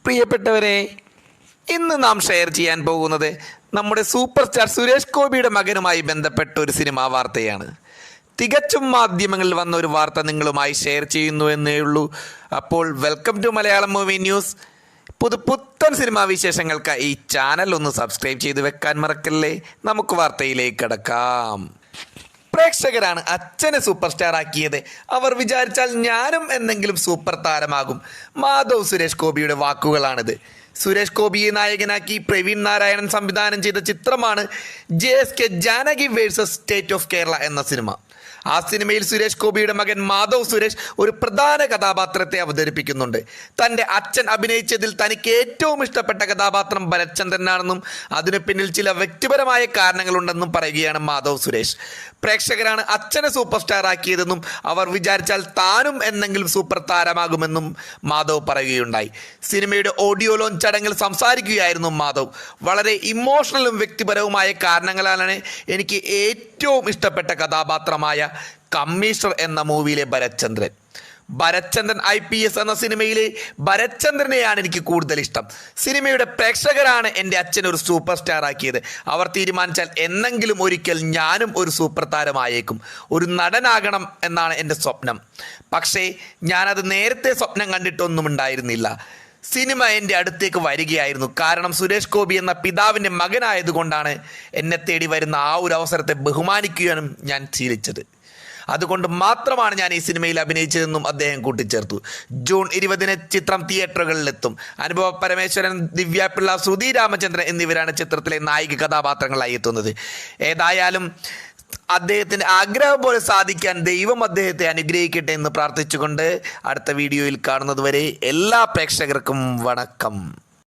പ്രിയപ്പെട്ടവരെ, ഇന്ന് നാം ഷെയർ ചെയ്യാൻ പോകുന്നത് നമ്മുടെ സൂപ്പർ സ്റ്റാർ സുരേഷ് ഗോപിയുടെ മകനുമായി ബന്ധപ്പെട്ട ഒരു സിനിമാ വാർത്തയാണ്. തികച്ചും മാധ്യമങ്ങളിൽ വന്ന ഒരു വാർത്ത നിങ്ങളുമായി ഷെയർ ചെയ്യുന്നു എന്നേ ഉള്ളൂ. അപ്പോൾ welcome to Malayalam movie news. പുത്തൻ സിനിമാ വിശേഷങ്ങൾക്ക് ഈ ചാനൽ ഒന്ന് സബ്സ്ക്രൈബ് ചെയ്ത് വെക്കാൻ മറക്കല്ലേ. നമുക്ക് വാർത്തയിലേക്ക് കടക്കാം. പ്രേക്ഷകരാണ് അച്ഛനെ സൂപ്പർ സ്റ്റാർ ആക്കിയത്. അവർ വിചാരിച്ചാൽ ഞാനും എന്തെങ്കിലും സൂപ്പർ താരമാകും. മാധവ് സുരേഷ് ഗോപിയുടെ വാക്കുകളാണിത്. സുരേഷ് ഗോപിയെ നായകനാക്കി പ്രവീൺ നാരായണൻ സംവിധാനം ചെയ്ത ചിത്രമാണ് JSK Janaki versus state of Kerala എന്ന സിനിമ. ആ സിനിമയിൽ സുരേഷ് ഗോപിയുടെ മകൻ മാധവ് സുരേഷ് ഒരു പ്രധാന കഥാപാത്രത്തെ അവതരിപ്പിക്കുന്നുണ്ട്. തൻ്റെ അച്ഛൻ അഭിനയിച്ചതിൽ തനിക്ക് ഏറ്റവും ഇഷ്ടപ്പെട്ട കഥാപാത്രം ഭരത്ചന്ദ്രനാണെന്നും അതിനു പിന്നിൽ ചില വ്യക്തിപരമായ കാരണങ്ങളുണ്ടെന്നും പറയുകയാണ് മാധവ് സുരേഷ്. പ്രേക്ഷകരാണ് അച്ഛനെ സൂപ്പർ സ്റ്റാർ ആക്കിയതെന്നും അവർ വിചാരിച്ചാൽ താനും എന്തെങ്കിലും സൂപ്പർ താരമാകുമെന്നും മാധവ് പറയുകയുണ്ടായി. സിനിമയുടെ ഓഡിയോ ലോഞ്ച് ചടങ്ങിൽ സംസാരിക്കുകയായിരുന്നു മാധവ്. വളരെ ഇമോഷണലും വ്യക്തിപരവുമായ കാരണങ്ങളാലാണ് എനിക്ക് ഏറ്റവും ഇഷ്ടപ്പെട്ട കഥാപാത്രമായ കമ്മീഷണർ എന്ന മൂവിയിലെ ഭരത്ചന്ദ്രൻ IPS എന്ന സിനിമയിലെ ഭരത്ചന്ദ്രനെയാണ് എനിക്ക് കൂടുതൽ ഇഷ്ടം. സിനിമയുടെ പ്രേക്ഷകരാണ് എൻ്റെ അച്ഛൻ ഒരു സൂപ്പർ സ്റ്റാർ ആക്കിയത്. അവർ തീരുമാനിച്ചാൽ എന്നെങ്കിലും ഒരിക്കൽ ഞാനും ഒരു സൂപ്പർ താരമായേക്കും. ഒരു നടനാകണം എന്നാണ് എൻ്റെ സ്വപ്നം. പക്ഷേ ഞാനത് നേരത്തെ സ്വപ്നം കണ്ടിട്ടൊന്നും ഉണ്ടായിരുന്നില്ല. സിനിമ എൻ്റെ അടുത്തേക്ക് വരികയായിരുന്നു. കാരണം സുരേഷ് ഗോപി എന്ന പിതാവിൻ്റെ മകനായതുകൊണ്ടാണ് എന്നെ തേടി വരുന്ന ആ ഒരു അവസരത്തെ ബഹുമാനിക്കുവാനും ഞാൻ ശീലിച്ചത്. അതുകൊണ്ട് മാത്രമാണ് ഞാൻ ഈ സിനിമയിൽ അഭിനയിച്ചതെന്നും അദ്ദേഹം കൂട്ടിച്ചേർത്തു. ജൂൺ 20 ചിത്രം തിയേറ്ററുകളിലെത്തും. അനുഭവ പരമേശ്വരൻ, ദിവ്യ പിള്ള, ശ്രുതി രാമചന്ദ്രൻ എന്നിവരാണ് ചിത്രത്തിലെ നായിക കഥാപാത്രങ്ങളായി എത്തുന്നത്. ഏതായാലും അദ്ദേഹത്തിൻ്റെ ആഗ്രഹം പോലെ സാധിക്കാൻ ദൈവം അദ്ദേഹത്തെ അനുഗ്രഹിക്കട്ടെ എന്ന് പ്രാർത്ഥിച്ചുകൊണ്ട് അടുത്ത വീഡിയോയിൽ കാണുന്നത് വരെ എല്ലാ പ്രേക്ഷകർക്കും വണക്കം.